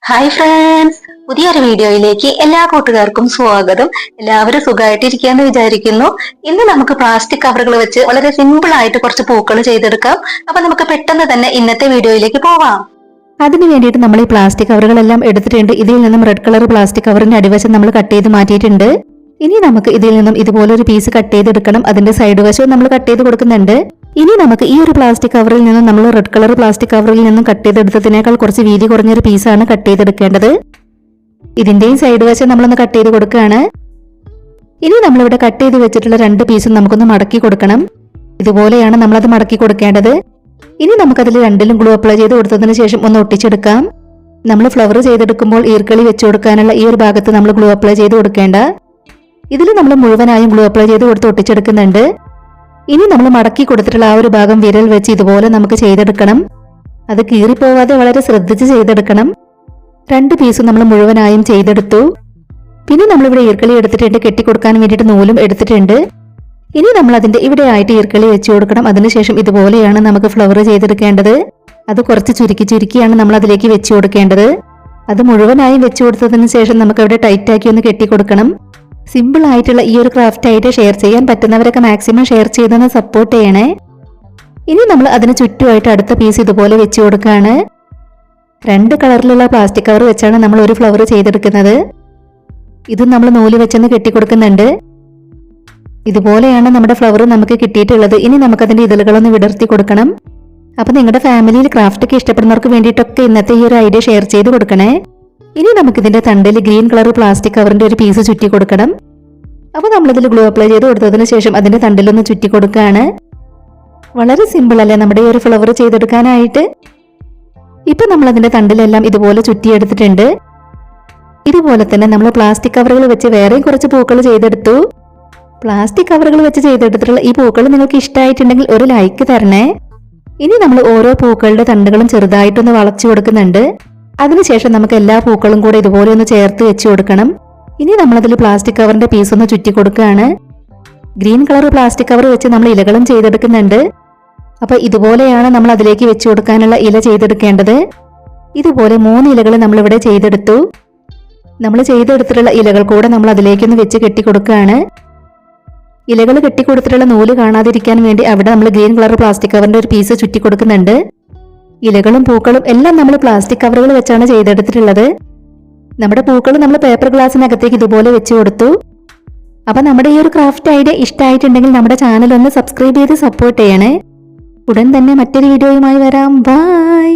Hi friends, പുതിയൊരു വീഡിയോയിലേക്ക് എല്ലാ കൂട്ടുകാർക്കും സ്വാഗതം. എല്ലാവരും സുഖമായിട്ടിരിക്കാന്ന് വിചാരിക്കുന്നു. ഇന്ന് നമുക്ക് പ്ലാസ്റ്റിക് കവറുകൾ വെച്ച് വളരെ സിമ്പിൾ ആയിട്ട് കുറച്ച് പൂക്കൾ ചെയ്തെടുക്കാം. അപ്പൊ നമുക്ക് പെട്ടെന്ന് തന്നെ ഇന്നത്തെ വീഡിയോയിലേക്ക് പോവാം. അതിന് വേണ്ടിയിട്ട് നമ്മൾ ഈ പ്ലാസ്റ്റിക് കവറുകളെല്ലാം എടുത്തിട്ടുണ്ട്. ഇതിൽ നിന്നും റെഡ് കളർ പ്ലാസ്റ്റിക് കവറിന്റെ അടിവശം നമ്മൾ കട്ട് ചെയ്ത് മാറ്റിയിട്ടുണ്ട്. ഇനി നമുക്ക് ഇതിൽ നിന്നും ഇതുപോലെ ഒരു പീസ് കട്ട് ചെയ്തെടുക്കണം. അതിന്റെ സൈഡ് വശവും നമ്മൾ കട്ട് ചെയ്ത് കൊടുക്കുന്നുണ്ട്. ഇനി നമുക്ക് ഈ ഒരു പ്ലാസ്റ്റിക് കവറിൽ നിന്നും നമ്മൾ റെഡ് കളർ പ്ലാസ്റ്റിക് കവറിൽ നിന്നും കട്ട് ചെയ്തെടുത്തതിനേക്കാൾ കുറച്ച് വീതി കുറഞ്ഞൊരു പീസാണ് കട്ട് ചെയ്തെടുക്കേണ്ടത്. ഇതിന്റെയും സൈഡ് വശം നമ്മളൊന്ന് കട്ട് ചെയ്ത് കൊടുക്കുകയാണ്. ഇനി നമ്മളിവിടെ കട്ട് ചെയ്ത് വെച്ചിട്ടുള്ള രണ്ട് പീസും നമുക്കൊന്ന് മടക്കി കൊടുക്കണം. ഇതുപോലെയാണ് നമ്മളത് മടക്കി കൊടുക്കേണ്ടത്. ഇനി നമുക്കതിൽ രണ്ടിലും ഗ്ലൂ അപ്ലൈ ചെയ്ത് കൊടുത്തതിന് ശേഷം ഒന്ന് ഒട്ടിച്ചെടുക്കാം. നമ്മൾ ഫ്ലവർ ചെയ്തെടുക്കുമ്പോൾ ഈർക്കളി വെച്ച് കൊടുക്കാനുള്ള ഈ ഒരു ഭാഗത്ത് നമ്മൾ ഗ്ലൂ അപ്ലൈ ചെയ്ത് കൊടുക്കേണ്ട. ഇതിൽ നമ്മൾ മുഴുവനായും ഗ്ലൂ അപ്ലൈ ചെയ്ത് കൊടുത്ത് ഒട്ടിച്ചെടുക്കുന്നുണ്ട്. ഇനി നമ്മൾ മടക്കി കൊടുത്തിട്ടുള്ള ആ ഒരു ഭാഗം വിരൽ വെച്ച് ഇതുപോലെ നമുക്ക് ചെയ്തെടുക്കണം. അത് കീറിപ്പോവാതെ വളരെ ശ്രദ്ധിച്ച് ചെയ്തെടുക്കണം. രണ്ട് പീസും നമ്മൾ മുഴുവനായും ചെയ്തെടുത്തു. പിന്നെ നമ്മളിവിടെ ഈർക്കളി എടുത്തിട്ടുണ്ട്. കെട്ടിക്കൊടുക്കാൻ വേണ്ടിയിട്ട് നൂലും എടുത്തിട്ടുണ്ട്. ഇനി നമ്മൾ അതിന്റെ ഇവിടെ ആയിട്ട് ഈർക്കളി വെച്ച് കൊടുക്കണം. അതിനുശേഷം ഇതുപോലെയാണ് നമുക്ക് ഫ്ലവർ ചെയ്തെടുക്കേണ്ടത്. അത് കുറച്ച് ചുരുക്കിയാണ് നമ്മൾ അതിലേക്ക് വെച്ച് കൊടുക്കേണ്ടത്. അത് മുഴുവനായും വെച്ച് കൊടുത്തതിന് ശേഷം നമുക്ക് അവിടെ ടൈറ്റ് ആക്കി ഒന്ന് കെട്ടിക്കൊടുക്കണം. സിമ്പിൾ ആയിട്ടുള്ള ഈ ഒരു ക്രാഫ്റ്റ് ആയിട്ട് ഷെയർ ചെയ്യാൻ പറ്റുന്നവരൊക്കെ മാക്സിമം ഷെയർ ചെയ്തൊന്ന് സപ്പോർട്ട് ചെയ്യണേ. ഇനി നമ്മൾ അതിന് ചുറ്റുമായിട്ട് അടുത്ത പീസ് ഇതുപോലെ വെച്ച് കൊടുക്കുകയാണ്. രണ്ട് കളറിലുള്ള പ്ലാസ്റ്റിക് കവർ വെച്ചാണ് നമ്മൾ ഒരു ഫ്ലവർ ചെയ്തെടുക്കുന്നത്. ഇത് നമ്മൾ നൂല് വെച്ചൊന്ന് കെട്ടിക്കൊടുക്കുന്നുണ്ട്. ഇതുപോലെയാണ് നമ്മുടെ ഫ്ലവർ നമുക്ക് കിട്ടിയിട്ടുള്ളത്. ഇനി നമുക്കതിന്റെ ഇതളുകളൊന്ന് വിടർത്തി കൊടുക്കണം. അപ്പൊ നിങ്ങളുടെ ഫാമിലിയിൽ ക്രാഫ്റ്റ് ഒക്കെ ഇഷ്ടപ്പെടുന്നവർക്ക് വേണ്ടിയിട്ടൊക്കെ ഇന്നത്തെ ഈ ഒരു ഐഡിയ ഷെയർ ചെയ്ത് കൊടുക്കണേ. ഇനി നമുക്കിതിന്റെ തണ്ടിൽ ഗ്രീൻ കളർ പ്ലാസ്റ്റിക് കവറിന്റെ ഒരു പീസ് ചുറ്റി കൊടുക്കണം. അപ്പൊ നമ്മളിതിൽ ഗ്ലൂ അപ്ലൈ ചെയ്ത് കൊടുത്തതിന് ശേഷം അതിന്റെ തണ്ടിലൊന്ന് ചുറ്റി കൊടുക്കുകയാണ്. വളരെ സിമ്പിൾ അല്ലേ നമ്മുടെ ഈ ഒരു ഫ്ലവർ ചെയ്തെടുക്കാനായിട്ട്. ഇപ്പൊ നമ്മൾ അതിന്റെ തണ്ടിലെല്ലാം ഇതുപോലെ ചുറ്റിയെടുത്തിട്ടുണ്ട്. ഇതുപോലെ തന്നെ നമ്മൾ പ്ലാസ്റ്റിക് കവറുകൾ വെച്ച് വേറെയും കുറച്ച് പൂക്കൾ ചെയ്തെടുത്തു. പ്ലാസ്റ്റിക് കവറുകൾ വെച്ച് ചെയ്തെടുത്തിട്ടുള്ള ഈ പൂക്കൾ നിങ്ങൾക്ക് ഇഷ്ടമായിട്ടുണ്ടെങ്കിൽ ഒരു ലൈക്ക് തരണേ. ഇനി നമ്മൾ ഓരോ പൂക്കളുടെ തണ്ടുകളും ചെറുതായിട്ടൊന്ന് വളച്ചു കൊടുക്കുന്നുണ്ട്. അതിനുശേഷം നമുക്ക് എല്ലാ പൂക്കളും കൂടെ ഇതുപോലെ ഒന്ന് ചേർത്ത് വെച്ച് കൊടുക്കണം. ഇനി നമ്മളതിൽ പ്ലാസ്റ്റിക് കവറിന്റെ പീസ് ഒന്ന് ചുറ്റി കൊടുക്കുകയാണ്. ഗ്രീൻ കളർ പ്ലാസ്റ്റിക് കവർ വെച്ച് നമ്മൾ ഇലകളും ചെയ്തെടുക്കുന്നുണ്ട്. അപ്പൊ ഇതുപോലെയാണ് നമ്മൾ അതിലേക്ക് വെച്ച് കൊടുക്കാനുള്ള ഇല ചെയ്തെടുക്കേണ്ടത്. ഇതുപോലെ 3 ഇലകൾ നമ്മളിവിടെ ചെയ്തെടുത്തു. നമ്മൾ ചെയ്തെടുത്തിട്ടുള്ള ഇലകൾ കൂടെ നമ്മൾ അതിലേക്കൊന്ന് വെച്ച് കെട്ടിക്കൊടുക്കുകയാണ്. ഇലകൾ കെട്ടിക്കൊടുത്തിട്ടുള്ള നൂല് കാണാതിരിക്കാൻ വേണ്ടി അവിടെ നമ്മൾ ഗ്രീൻ കളർ പ്ലാസ്റ്റിക് കവറിന്റെ ഒരു പീസ് ചുറ്റി കൊടുക്കുന്നുണ്ട്. ഇലകളും പൂക്കളും എല്ലാം നമ്മൾ പ്ലാസ്റ്റിക് കവറുകൾ വെച്ചാണ് ചെയ്തെടുത്തിട്ടുള്ളത്. നമ്മുടെ പൂക്കൾ നമ്മൾ പേപ്പർ ഗ്ലാസിനകത്തേക്ക് ഇതുപോലെ വെച്ച് കൊടുത്തു. അപ്പൊ നമ്മുടെ ഈ ഒരു ക്രാഫ്റ്റ് ഐഡിയ ഇഷ്ടമായിട്ടുണ്ടെങ്കിൽ നമ്മുടെ ചാനൽ ഒന്ന് സബ്സ്ക്രൈബ് ചെയ്ത് സപ്പോർട്ട് ചെയ്യണേ. ഉടൻ തന്നെ മറ്റൊരു വീഡിയോയുമായി വരാം. ബൈ.